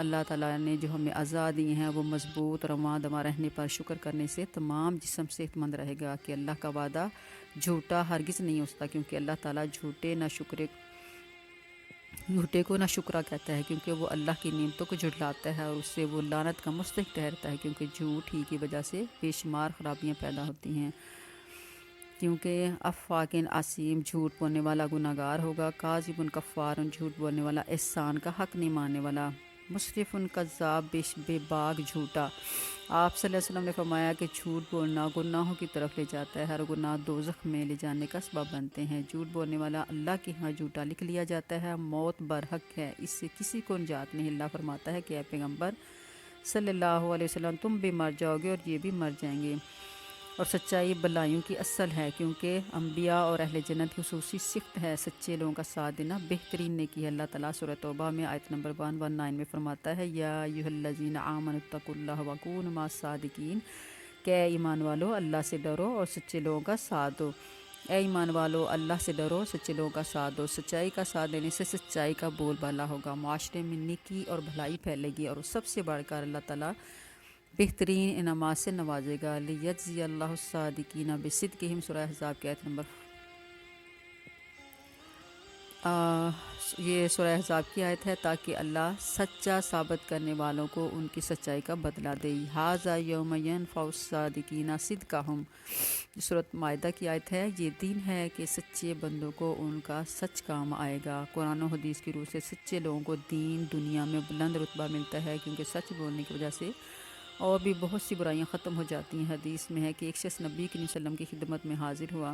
اللہ تعالیٰ نے جو ہمیں اعضاء دیے ہیں وہ مضبوط اور رواں دواں رہنے پر شکر کرنے سے تمام جسم صحت مند رہے گا کہ اللہ کا وعدہ جھوٹا ہرگز نہیں ہوتا، کیونکہ اللہ تعالیٰ جھوٹے کو نہ شکرا کہتا ہے، کیونکہ وہ اللہ کی نعمتوں کو جھٹلاتا ہے اور اس سے وہ لعنت کا مستحق ٹھہرتا ہے، کیونکہ جھوٹ ہی کی وجہ سے بے شمار خرابیاں پیدا ہوتی ہیں۔ کیونکہ افاکن عصیم جھوٹ بولنے والا گناہ گار ہوگا، کاذب کفار جھوٹ بولنے والا، احسان کا حق نہیں ماننے والا، مصرف کذاب بے باک جھوٹا۔ آپ صلی اللہ علیہ وسلم نے فرمایا کہ جھوٹ بولنا گناہوں کی طرف لے جاتا ہے، ہر گناہ دوزخ میں لے جانے کا سبب بنتے ہیں۔ جھوٹ بولنے والا اللہ کے ہاں جھوٹا لکھ لیا جاتا ہے، موت برحق ہے، اس سے کسی کو نجات نہیں۔ اللہ فرماتا ہے کہ اے پیغمبر صلی اللہ علیہ وسلم تم بھی مر جاؤ گے اور یہ بھی مر جائیں گے، اور سچائی بلائیوں کی اصل ہے، کیونکہ انبیاء اور اہل جنت کی خصوصی صفت ہے سچے لوگوں کا ساتھ دینا بہترین نیکی ہے۔ اللہ تعالیٰ سورہ توبہ میں آیت نمبر 119 میں فرماتا ہے یا ایھا الذین آمنوا اتقوا اللہ وکونوا مع الصادقین، کہ اے ایمان والو اللہ سے ڈرو اور سچے لوگوں کا ساتھ دو۔ اے ایمان والو اللہ سے ڈرو، سچے لوگوں کا ساتھ دو۔ سچائی کا ساتھ دینے سے سچائی کا بول بالا ہوگا، معاشرے میں نیکی اور بھلائی پھیلے گی، اور سب سے بڑھ کر اللہ تعالیٰ بہترین انعامات سے نوازے گا۔ لیجزی اللہ الصادقین بصدقہم، سورہ احزاب کی آیت نمبر یہ سورہ احزاب کی آیت ہے، تاکہ اللہ سچا ثابت کرنے والوں کو ان کی سچائی کا بدلہ دے۔ ھذا یوم ینفع الصادقین صدقہم، سورۃ مائدہ کی آیت ہے، یہ دن ہے کہ سچے بندوں کو ان کا سچ کام آئے گا۔ قرآن و حدیث کی روح سے سچے لوگوں کو دین دنیا میں بلند رتبہ ملتا ہے، کیونکہ سچ بولنے کی وجہ سے اور بھی بہت سی برائیاں ختم ہو جاتی ہیں۔ حدیث میں ہے کہ ایک شخص نبی کریم صلی اللہ علیہ وسلم کی خدمت میں حاضر ہوا،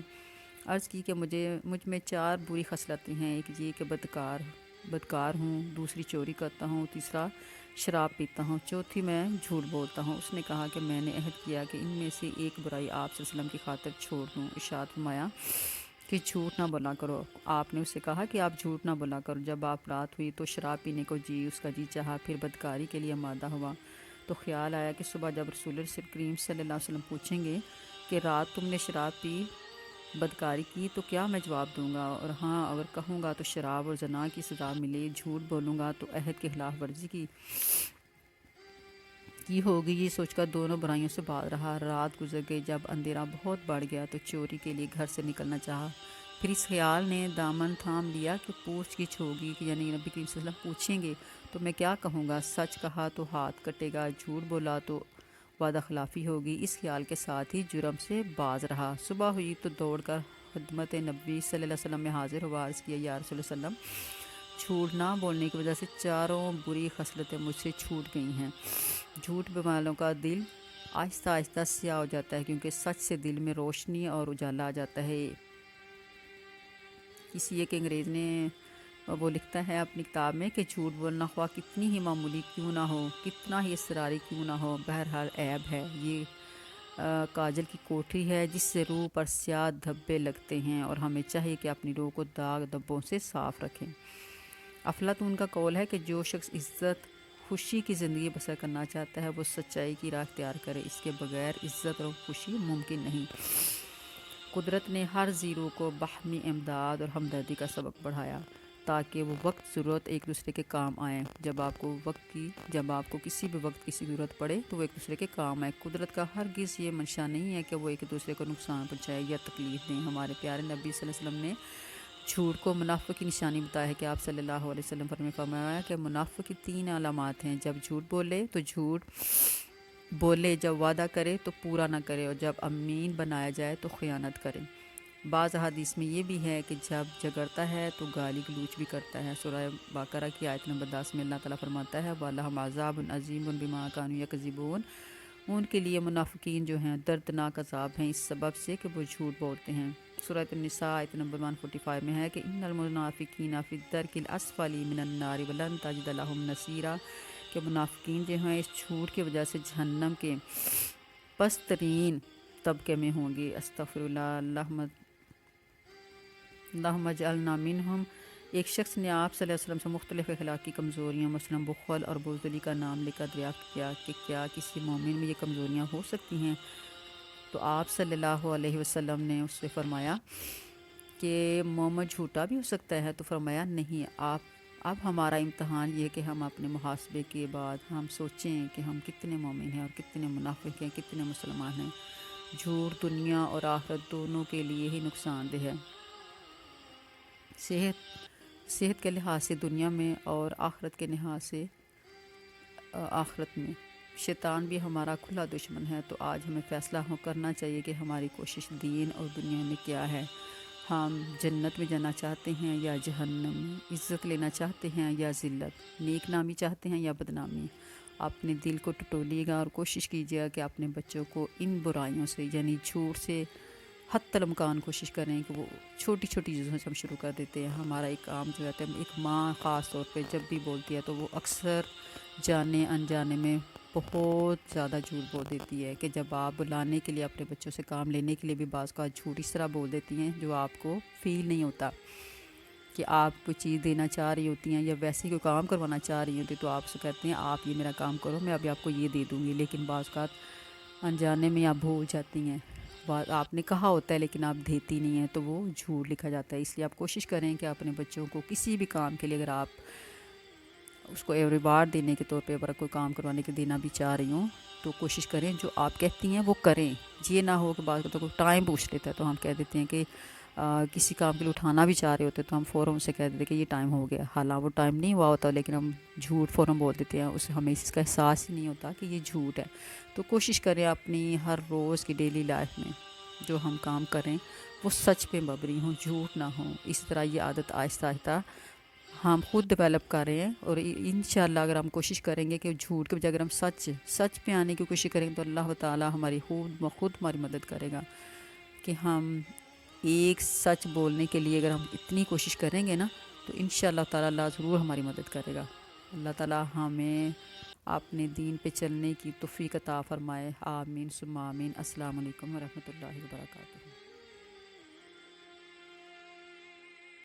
عرض کی کہ مجھ میں 4 بری خصلتیں ہیں، ایک یہ کہ بدکار ہوں، دوسری چوری کرتا ہوں، تیسرا شراب پیتا ہوں، چوتھی میں جھوٹ بولتا ہوں۔ اس نے کہا کہ میں نے عہد کیا کہ ان میں سے ایک برائی آپ صلی اللہ علیہ وسلم کی خاطر چھوڑ دوں۔ ارشاد فرمایا کہ جھوٹ نہ بولا کرو۔ آپ نے اس سے کہا کہ آپ جھوٹ نہ بولا کرو۔ جب آپ رات ہوئی تو شراب پینے کو اس کا جی چاہا، پھر بدکاری کے لیے آمادہ ہوا تو خیال آیا کہ صبح جب رسول کریم صلی اللہ علیہ وسلم پوچھیں گے کہ رات تم نے شراب پی، بدکاری کی، تو کیا میں جواب دوں گا؟ اور ہاں اگر کہوں گا تو شراب اور زنا کی سزا ملے، جھوٹ بولوں گا تو عہد کی خلاف ورزی کی ہوگی۔ یہ سوچ کر دونوں برائیوں سے باز رہا۔ رات گزر گئی، جب اندھیرا بہت بڑھ گیا تو چوری کے لیے گھر سے نکلنا چاہا، پھر اس خیال نے دامن تھام لیا کہ پوچھ گچھ ہوگی، کہ یعنی نبی کریم صلی اللہ علیہ وسلم پوچھیں گے تو میں کیا کہوں گا؟ سچ کہا تو ہاتھ کٹے گا، جھوٹ بولا تو وعدہ خلافی ہوگی۔ اس خیال کے ساتھ ہی جرم سے باز رہا۔ صبح ہوئی تو دوڑ کر خدمت نبی صلی اللہ علیہ وسلم میں حاضر ہوا، عرض کیا یا رسول اللہ صلی اللہ علیہ وسلم، جھوٹ نہ بولنے کی وجہ سے 4 بری خصلتیں مجھ سے چھوٹ گئی ہیں۔ جھوٹ بولنے والوں کا دل آہستہ آہستہ سیاہ ہو جاتا ہے، کیونکہ سچ سے دل میں روشنی اور اجالا آ جاتا ہے۔ کسی ایک انگریز نے وہ لکھتا ہے اپنی کتاب میں کہ جھوٹ بولنا خواہ کتنی ہی معمولی کیوں نہ ہو، کتنا ہی اضطراری کیوں نہ ہو، بہرحال عیب ہے۔ یہ کاجل کی کوٹھی ہے جس سے روح پر سیاہ دھبے لگتے ہیں، اور ہمیں چاہیے کہ اپنی روح کو داغ دھبوں سے صاف رکھیں۔ افلاطون کا قول ہے کہ جو شخص عزت خوشی کی زندگی بسر کرنا چاہتا ہے وہ سچائی کی راہ اختیار کرے، اس کے بغیر عزت اور خوشی ممکن نہیں۔ قدرت نے ہر زیرو کو باہمی امداد اور ہمدردی کا سبق بڑھایا تاکہ وہ وقت ضرورت ایک دوسرے کے کام آئیں۔ جب آپ کو کسی بھی وقت کسی ضرورت پڑے تو وہ ایک دوسرے کے کام آئے۔ قدرت کا ہرگز یہ منشا نہیں ہے کہ وہ ایک دوسرے کو نقصان پہنچائے یا تکلیف دیں۔ ہمارے پیارے نبی صلی اللہ علیہ وسلم نے جھوٹ کو منافق کی نشانی بتایا ہے کہ آپ صلی اللہ علیہ وسلم نے فرمایا کہ منافق کی 3 علامات ہیں: جب جھوٹ بولے تو جھوٹ بولے، جب وعدہ کرے تو پورا نہ کرے، اور جب امین بنایا جائے تو خیانت کرے۔ بعض احادیث میں یہ بھی ہے کہ جب جھگڑتا ہے تو گالی گلوچ بھی کرتا ہے۔ سورہ بقرہ کی آیت نمبر 10 میں اللہ تعالیٰ فرماتا ہے وَلَهُمْ عَذَابٌ عَظِيمٌ بِمَا كَانُوا يَكْذِبُونَ، ان کے لیے منافقین جو ہیں دردناک عذاب ہیں اس سبب سے کہ وہ جھوٹ بولتے ہیں۔ سورہ النساء آیت نمبر 145 میں ہے کہ ان المنافقین فی الدرک الاسفل من النار ولن تجد لهم نصیرا، کہ منافقین جو ہیں اس جھوٹ کی وجہ سے جہنم کے پست ترین طبقے میں ہوں گے۔ استغفر اللہ، اللہم اجعلنا منہم۔ ایک شخص نے آپ صلی اللہ علیہ وسلم سے مختلف اخلاقی کمزوریاں مثلاً بخل اور بزدلی کا نام لے کر دریافت کیا کہ کیا کسی مومن میں یہ کمزوریاں ہو سکتی ہیں؟ تو آپ صلی اللہ علیہ وسلم نے اس سے فرمایا کہ مومن جھوٹا بھی ہو سکتا ہے؟ تو فرمایا نہیں، اب ہمارا امتحان یہ ہے کہ ہم اپنے محاسبے کے بعد ہم سوچیں کہ ہم کتنے مومن ہیں اور کتنے منافق ہیں، کتنے مسلمان ہیں۔ جھوٹ دنیا اور آخرت دونوں کے لیے ہی نقصان دہ ہے۔ صحت کے لحاظ سے دنیا میں اور آخرت کے لحاظ سے آخرت میں۔ شیطان بھی ہمارا کھلا دشمن ہے، تو آج ہمیں فیصلہ کرنا چاہیے کہ ہماری کوشش دین اور دنیا میں کیا ہے۔ ہم جنت میں جانا چاہتے ہیں یا جہنم میں، عزت لینا چاہتے ہیں یا ذلت، نیک نامی چاہتے ہیں یا بدنامی۔ اپنے دل کو ٹٹولیے گا اور کوشش کیجیے گا کہ اپنے بچوں کو ان برائیوں سے یعنی جھوٹ سے حتی الامکان کوشش کریں کہ وہ چھوٹی چھوٹی چیزوں سے ہم شروع کر دیتے ہیں۔ ہمارا ایک کام جو ہے ایک ماں خاص طور پہ جب بھی بولتی ہے تو وہ اکثر جانے انجانے میں بہت زیادہ جھوٹ بول دیتی ہے، کہ جب آپ بلانے کے لیے اپنے بچوں سے کام لینے کے لیے بھی بعض کا جھوٹ اس طرح بول دیتی ہیں جو آپ کو فیل نہیں ہوتا کہ آپ کوئی چیز دینا چاہ رہی ہوتی ہیں یا ویسے کوئی کام کروانا چاہ رہی ہوتی، تو آپ سے کہتے ہیں آپ یہ میرا کام کرو، میں ابھی آپ کو یہ دے دوں گی، لیکن بعض کا انجانے میں آپ بھول جاتی ہیں۔ آپ نے کہا ہوتا ہے لیکن آپ دیتی نہیں ہیں، تو وہ جھوٹ لکھا جاتا ہے۔ اس لیے آپ کوشش کریں کہ اپنے بچوں کو کسی بھی کام کے لیے اگر آپ اس کو ریوارڈ دینے کے طور پہ اگر کوئی کام کروانے کے دینا بھی چاہ رہی ہوں تو کوشش کریں جو آپ کہتی ہیں وہ کریں۔ یہ نہ ہو کہ بعض کا تو کوئی ٹائم پوچھ لیتا ہے تو ہم کہہ دیتے ہیں کہ کسی کام کے لیے اٹھانا بھی چاہ رہے ہوتے تو ہم فوراً سے کہہ دیتے ہیں کہ یہ ٹائم ہو گیا، حالانکہ وہ ٹائم نہیں ہوا ہوتا، لیکن ہم جھوٹ فوراً بول دیتے ہیں، اسے ہمیں اس کا احساس ہی نہیں ہوتا کہ یہ جھوٹ ہے۔ تو کوشش کریں اپنی ہر روز کی ڈیلی لائف میں جو ہم کام کریں وہ سچ پہ مبنی ہوں، جھوٹ نہ ہوں۔ اس طرح یہ عادت آہستہ آہستہ ہم خود ڈیولپ کر رہے ہیں، اور انشاءاللہ اگر ہم کوشش کریں گے کہ جھوٹ کے بجائے اگر ہم سچ پہ آنے کی کوشش کریں گے تو اللہ تعالیٰ ہماری خود ہماری مدد کرے گا، کہ ہم ایک سچ بولنے کے لیے اگر ہم اتنی کوشش کریں گے نا تو انشاءاللہ تعالیٰ اللہ ضرور ہماری مدد کرے گا۔ اللہ تعالیٰ ہمیں اپنے دین پہ چلنے کی توفیق عطا فرمائے، آمین ثم آمین۔ السلام علیکم ورحمۃ اللہ وبرکاتہ۔